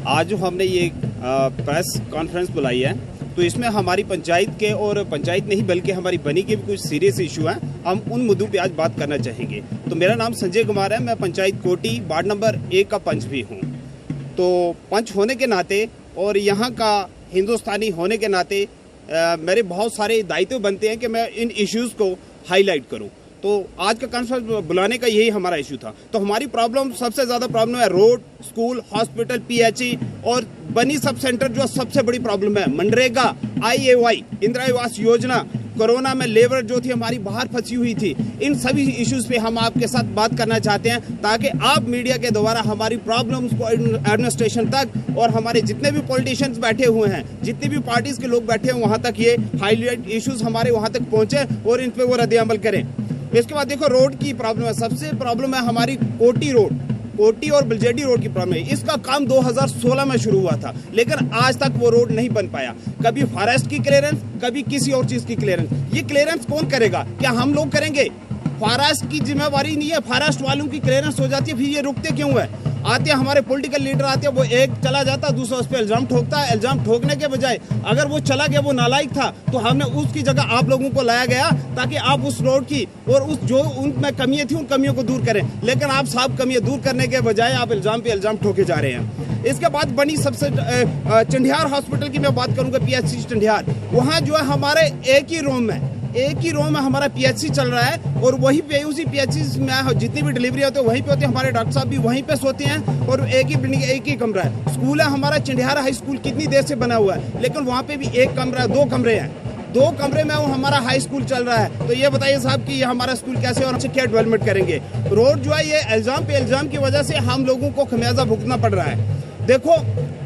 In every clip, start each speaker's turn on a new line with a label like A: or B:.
A: आज जो हमने ये प्रेस कॉन्फ्रेंस बुलाई है, तो इसमें हमारी पंचायत के और पंचायत नहीं बल्कि हमारी बनी के भी कुछ सीरियस इशू हैं। हम उन मुद्दों पे आज बात करना चाहेंगे। तो मेरा नाम संजय कुमार है, मैं पंचायत कोटी वार्ड नंबर 1 का पंच भी हूँ। तो पंच होने के नाते और यहाँ का हिंदुस्तानी होने के नाते मेरे बहुत सारे दायित्व बनते हैं कि मैं इन इश्यूज़ को हाईलाइट करूँ। तो आज का कॉन्फ्रेंस बुलाने का यही हमारा इशू था। तो हमारी प्रॉब्लम, सबसे ज़्यादा प्रॉब्लम है रोड, स्कूल, हॉस्पिटल, पीएचई और बनी सब सेंटर जो सबसे बड़ी प्रॉब्लम है। मनरेगा, IAY, इंदिरा आवास योजना, कोरोना में लेबर जो थी हमारी बाहर फंसी हुई थी। इन सभी इश्यूज़ पे हम आपके साथ बात करना चाहते हैं ताकि आप मीडिया के द्वारा हमारी प्रॉब्लम्स को एडमिनिस्ट्रेशन तक और हमारे जितने भी पॉलिटिशियंस बैठे हुए हैं, जितनी भी पार्टीज़ के लोग बैठे हैं, वहाँ तक ये हाईलाइट इश्यूज़ हमारे वहाँ तक पहुँचे और इन पर वो रद्द-ए-अमल करें। इसके बाद देखो रोड की प्रॉब्लम है। सबसे प्रॉब्लम है हमारी कोटी रोड, कोटी और बिलजेडी रोड की प्रॉब्लम है। इसका काम 2016 में शुरू हुआ था, लेकिन आज तक वो रोड नहीं बन पाया। कभी फॉरेस्ट की क्लियरेंस, कभी किसी और चीज की क्लियरेंस। ये क्लियरेंस कौन करेगा? क्या हम लोग करेंगे? फॉरेस्ट की जिम्मेवारी नहीं है, फॉरेस्ट वालों की क्लियरेंस हो जाती है, फिर ये रुकते क्यों है? आते हैं हमारे पॉलिटिकल लीडर आते हैं, वो एक चला जाता है, दूसरा उस पर इल्जाम ठोकता है। इल्जाम ठोकने के बजाय अगर वो चला गया, वो नालायक था, तो हमने उसकी जगह आप लोगों को लाया गया ताकि आप उस रोड की और उस जो उनमें कमियां थी उन कमियों को दूर करें। लेकिन आप साहब कमियां दूर करने के बजाय आप इल्जाम पे इल्जाम ठोके जा रहे हैं। इसके बाद बनी सबसे चंडियार हॉस्पिटल की मैं बात करूंगा, PHC चंडियार। वहाँ जो है हमारे एक ही रूम में हमारा PHC चल रहा है और वहीं पे उसी PHC में जितनी भी डिलीवरी होती है वहीं पे होती है। हमारे डॉक्टर साहब भी वहीं पे सोते हैं और एक ही बिल्डिंग, एक ही कमरा है। स्कूल है हमारा चंडियार हाई स्कूल, कितनी देर से बना हुआ है, लेकिन वहाँ पे भी एक कमरा, 2 कमरे हैं। 2 कमरे में वो हमारा हाई स्कूल चल रहा है। तो ये बताइए साहब कि ये हमारा स्कूल कैसे और क्या डेवलपमेंट करेंगे? रोड जो है ये इल्जाम पे इल्जाम की वजह से हम लोगों को खमियाजा भुगतना पड़ रहा है। देखो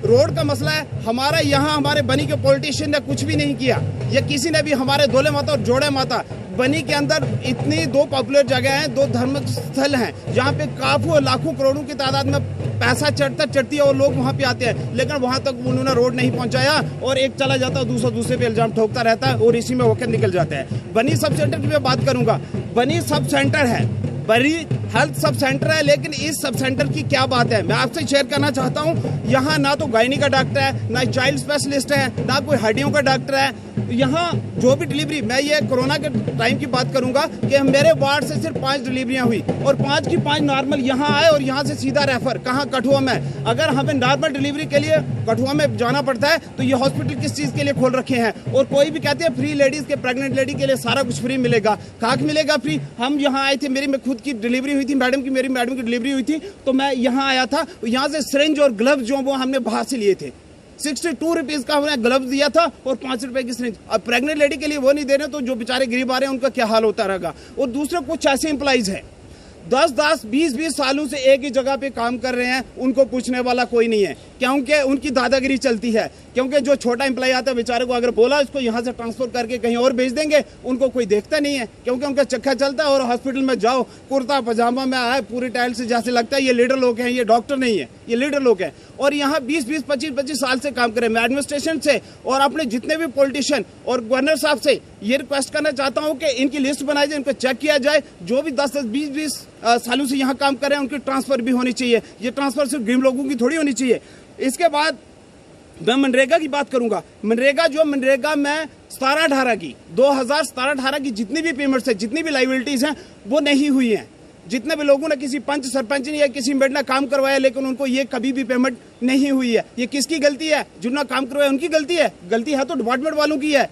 A: रोड का मसला है हमारा, यहाँ हमारे बनी के पॉलिटिशियन ने कुछ भी नहीं किया। ये किसी ने भी हमारे दोले माता और जोड़े माता, बनी के अंदर इतनी 2 पॉपुलर जगह हैं, 2 धर्म स्थल हैं जहाँ पे काफी लाखों करोड़ों की तादाद में पैसा चढ़ती है और लोग वहाँ पे आते हैं, लेकिन वहाँ तक उन्होंने रोड नहीं पहुँचाया और एक चला जाता है, दूसरे पे इल्जाम ठोकता रहता है और इसी में वक्त निकल जाता है। बनी सब सेंटर की मैं बात करूंगा। बनी सब सेंटर है, बड़ी हेल्थ सब सेंटर है, लेकिन इस सब सेंटर की क्या बात है मैं आपसे शेयर करना चाहता हूँ। यहाँ ना तो गायनी का डॉक्टर है, ना चाइल्ड स्पेशलिस्ट है, ना कोई हड्डियों का डॉक्टर है। यहाँ जो भी डिलीवरी, मैं ये कोरोना के टाइम की बात करूंगा कि मेरे वार्ड से सिर्फ 5 डिलीवरियां हुई और 5 की 5 नॉर्मल यहाँ आए और यहाँ से सीधा रेफर कहाँ, कठुआ में। अगर हमें नॉर्मल डिलीवरी के लिए कठुआ में जाना पड़ता है तो ये हॉस्पिटल किस चीज के लिए खोल रखे हैं? और कोई भी कहते हैं फ्री लेडीज के, प्रेग्नेंट लेडी के लिए सारा कुछ फ्री मिलेगा। कहाँ मिलेगा फ्री? हम यहाँ आए थे, मेरी खुद की डिलीवरी हुई थी, मेरी मैडम की डिलीवरी हुई थी, तो मैं यहाँ आया था। यहाँ से सिरिंज और ग्लव्स जो वो हमने बाहर से लिए थे, 62 रुपीज का हमने ग्लव्स दिया था और 5 रुपए की सिरिंज। अब प्रेग्नेंट लेडी के लिए वो नहीं दे रहे, तो जो बेचारे गरीब आ रहे हैं उनका क्या हाल होता रहेगा। और दूसरे कुछ ऐसे एम्प्लॉइज हैं 10-10, 20-20 सालों से एक ही जगह पे काम कर रहे हैं, उनको पूछने वाला कोई नहीं है, क्योंकि उनकी दादागिरी चलती है। क्योंकि जो छोटा एम्प्लॉय आता है बेचारे को अगर बोला इसको यहाँ से ट्रांसफर करके कहीं और भेज देंगे, उनको कोई देखता नहीं है, क्योंकि उनका चक्का चलता है। और हॉस्पिटल में जाओ, कुर्ता पजामा में आए, पूरी टाइल से जैसे लगता है ये लीडर लोग हैं, ये डॉक्टर नहीं है, ये लीडर लोग हैं। और यहाँ 20-20, 25-25 साल से काम करें। मैं एडमिनिस्ट्रेशन से और अपने जितने भी पॉलिटिशियन और गवर्नर साहब से ये रिक्वेस्ट करना चाहता हूँ कि इनकी लिस्ट बनाई जाए, इनको चेक किया जाए। जो भी 10-10, 20-20 सालों से यहाँ काम कर रहे हैं उनकी ट्रांसफर भी होनी चाहिए। ये ट्रांसफर सिर्फ गरीब लोगों की थोड़ी होनी चाहिए। इसके बाद मैं मनरेगा की बात करूंगा। मनरेगा में 17-18 की 2017-18 की जितनी भी पेमेंट्स है, जितनी भी लाइबिलिटीज हैं, वो नहीं हुई हैं। जितने भी लोगों ने किसी पंच, सरपंच ने या किसी मेड ने काम करवाया, लेकिन उनको ये कभी भी पेमेंट नहीं हुई है। ये किसकी गलती है? जिन्होंने काम करवाया उनकी गलती है? गलती है तो डिपार्टमेंट वालों की है।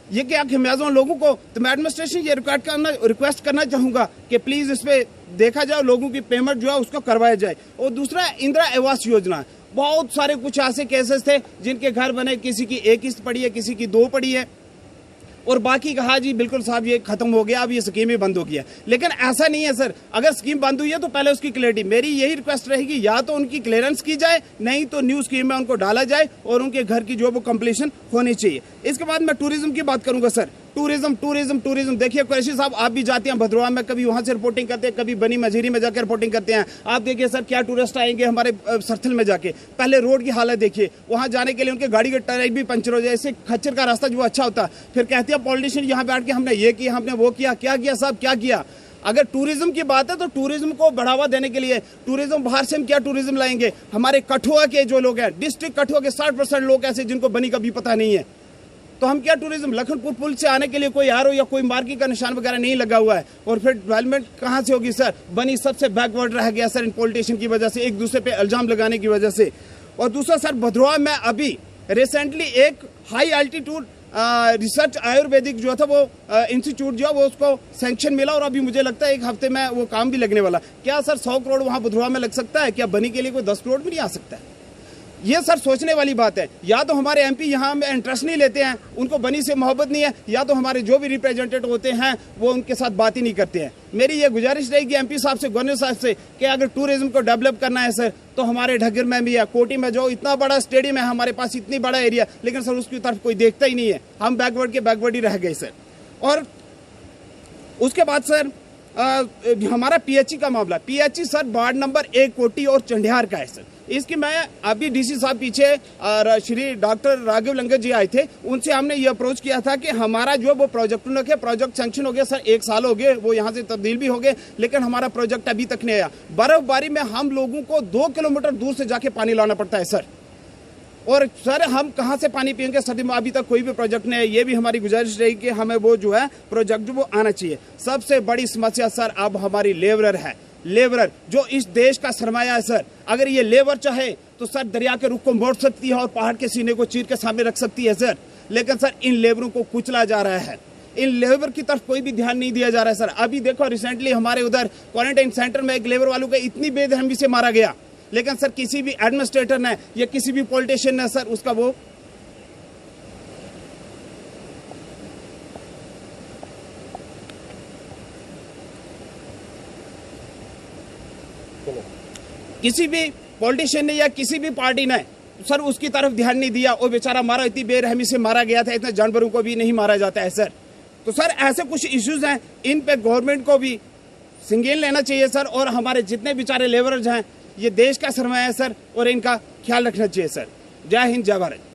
A: ये क्या खमियाजा लोगों को? तो मैं एडमिनिस्ट्रेशन ये रिक्वेस्ट करना चाहूंगा कि प्लीज इस पे देखा जाए, लोगों की पेमेंट जो है उसको करवाया जाए। और दूसरा इंदिरा आवास योजना, बहुत सारे कुछ ऐसे केसेस थे जिनके घर बने, किसी की 1 किस्त पड़ी है, किसी की 2 पड़ी है, और बाकी कहा जी बिल्कुल साहब ये खत्म हो गया, अब ये स्कीम ही बंद हो गया। लेकिन ऐसा नहीं है सर। अगर स्कीम बंद हुई है तो पहले उसकी क्लियरिटी, मेरी यही रिक्वेस्ट रहेगी, या तो उनकी क्लियरेंस की जाए, नहीं तो न्यू स्कीम में उनको डाला जाए और उनके घर की जो वो कंप्लीशन होनी चाहिए। इसके बाद मैं टूरिज्म की बात करूंगा सर। टूरिज्म देखिए कुरैशी साहब, आप भी जाते हैं भद्रवाह में, कभी वहां से रिपोर्टिंग करते हैं, कभी बनी मझीरी में जाकर रिपोर्टिंग करते हैं। आप देखिए सर क्या टूरिस्ट आएंगे हमारे सरथल में जाके। पहले रोड की हालत देखिए, वहां जाने के लिए उनके गाड़ी का टायर भी पंचर हो जाए, इससे खच्चर का रास्ता जो अच्छा होता। फिर कहते हैं पॉलिटिशियन यहाँ बैठ के हमने ये किया, हमने वो किया। क्या किया साहब, क्या किया? अगर टूरिज्म की बात है तो टूरिज्म को बढ़ावा देने के लिए टूरिज्म बाहर से हम क्या टूरिज्म लाएंगे? हमारे कठुआ के जो लोग हैं, डिस्ट्रिक्ट कठुआ के 60% लोग ऐसे जिनको बनी का भी पता नहीं है, तो हम क्या टूरिज्म? लखनपुर पुल से आने के लिए कोई आरओ या कोई मार्किंग का निशान वगैरह नहीं लगा हुआ है, और फिर डेवलपमेंट कहाँ से होगी सर? बनी सबसे बैकवर्ड रह गया सर इन पॉलिटिशियन की वजह से, एक दूसरे पे इल्जाम लगाने की वजह से। और दूसरा सर, भद्रवाह में अभी रिसेंटली एक हाई अल्टीट्यूड रिसर्च आयुर्वेदिक जो था वो इंस्टीट्यूट जो है वो उसको सैंक्शन मिला, और अभी मुझे लगता है 1 हफ्ते में वो काम भी लगने वाला। क्या सर 100 करोड़ वहाँ भद्रवाह में लग सकता है? क्या बनी के लिए कोई 10 करोड़ भी नहीं आ सकता है? ये सर सोचने वाली बात है। या तो हमारे एमपी यहाँ में इंटरेस्ट नहीं लेते हैं, उनको बनी से मोहब्बत नहीं है, या तो हमारे जो भी रिप्रेजेंटेटिव होते हैं वो उनके साथ बात ही नहीं करते हैं। मेरी ये गुजारिश रहेगी एमपी साहब से, गवर्नर साहब से, कि अगर टूरिज्म को डेवलप करना है सर तो हमारे ढगर में भी है, कोटी में जो इतना बड़ा स्टेडियम है हमारे पास, इतनी बड़ा एरिया, लेकिन सर उसकी तरफ कोई देखता ही नहीं है। हम बैकवर्ड के बैकवर्ड ही रह गए सर। और उसके बाद सर हमारा पीएचई का मामला, पीएचई सर वार्ड नंबर 1 कोटी और चंडियार का है सर। इसकी मैं अभी डीसी साहब पीछे और श्री डॉक्टर राघव लंगर जी आए थे, उनसे हमने ये अप्रोच किया था कि हमारा जो वो प्रोजेक्ट सैंक्शन हो गया सर, 1 साल हो गए, वो यहाँ से तब्दील भी हो गए, लेकिन हमारा प्रोजेक्ट अभी तक नहीं आया। बर्फबारी में हम लोगों को 2 किलोमीटर दूर से जाके पानी लाना पड़ता है सर, और सर हम कहाँ से पानी पियेंगे? सर्दी में अभी तक कोई भी प्रोजेक्ट नहीं है। ये भी हमारी गुजारिश रही कि हमें वो जो है प्रोजेक्ट वो आना चाहिए। सबसे बड़ी समस्या सर अब हमारी लेबरर है, लेबरर जो इस देश का सरमाया है सर। अगर ये लेबर चाहे तो सर दरिया के रुख को मोड़ सकती है और पहाड़ के सीने को चीर के सामने रख सकती है सर, लेकिन सर इन लेबरों को कुचला जा रहा है, इन लेबर की तरफ कोई भी ध्यान नहीं दिया जा रहा है सर। अभी देखो रिसेंटली हमारे उधर क्वारंटाइन सेंटर में एक लेबर वालों को इतनी बेरहमी से मारा गया, लेकिन सर किसी भी एडमिनिस्ट्रेटर ने या किसी भी पॉलिटिशियन ने सर उसका वो किसी भी पॉलिटिशियन ने या किसी भी पार्टी ने सर उसकी तरफ ध्यान नहीं दिया। वो बेचारा मारा, इतनी बेरहमी से मारा गया था, इतने जानवरों को भी नहीं मारा जाता है सर। तो सर ऐसे कुछ इश्यूज हैं, इन पे गवर्नमेंट को भी संज्ञान लेना चाहिए सर, और हमारे जितने बेचारे लेबरर्स हैं, ये देश का सरमाया है सर, और इनका ख्याल रखना चाहिए सर। जय हिंद, जय भारत।